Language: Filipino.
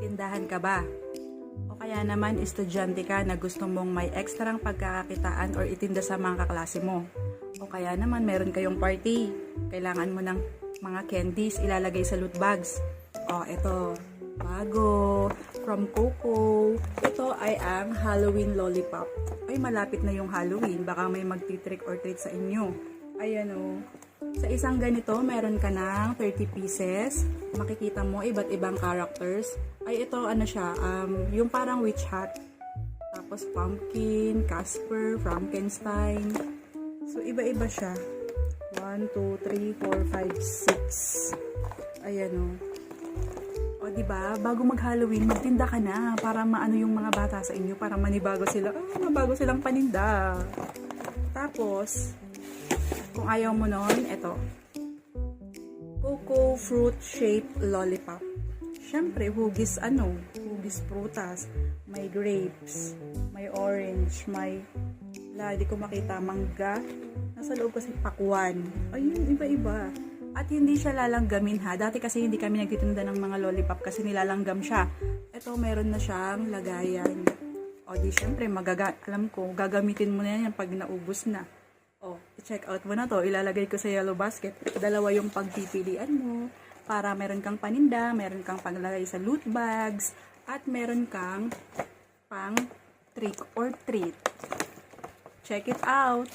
Tindahan ka ba? O kaya naman estudyante ka na gusto mong may ekstrang pagkakakitaan or itinda sa mga kaklase mo. O kaya naman meron kayong party. Kailangan mo ng mga candies ilalagay sa loot bags. O ito, bago, from Coco. Ito ay ang Halloween lollipop. Ay malapit na yung Halloween, baka may magti-trick or treat sa inyo. Ayan o. Sa isang ganito, meron ka ng 30 pieces. Makikita mo iba't ibang characters. Ay, ito, ano siya, yung parang witch hat. Tapos, pumpkin, Casper, Frankenstein. So, iba-iba siya. 1, 2, 3, 4, 5, 6. Ayan o. O, diba? Bago mag-Halloween, magtinda ka na para maano yung mga bata sa inyo, para manibago sila. Mabago silang paninda. Tapos, kung ayaw mo nun, eto. Coco fruit shaped lollipop. Siyempre, hugis prutas. May grapes, may orange, may, di ko makita, mangga. Nasa loob kasi pakwan. Ayun, iba-iba. At hindi siya lalanggamin ha. Dati kasi hindi kami nagtitinda ng mga lollipop kasi nilalanggam siya. Ito, meron na siyang lagayan. O di, siyempre, alam ko, gagamitin mo na yan pag naubos na. O, check out mo na to. Ilalagay ko sa yellow basket. Dalawa yung pagpipilian mo. Para meron kang paninda, meron kang paglagay sa loot bags, at meron kang pang trick or treat. Check it out!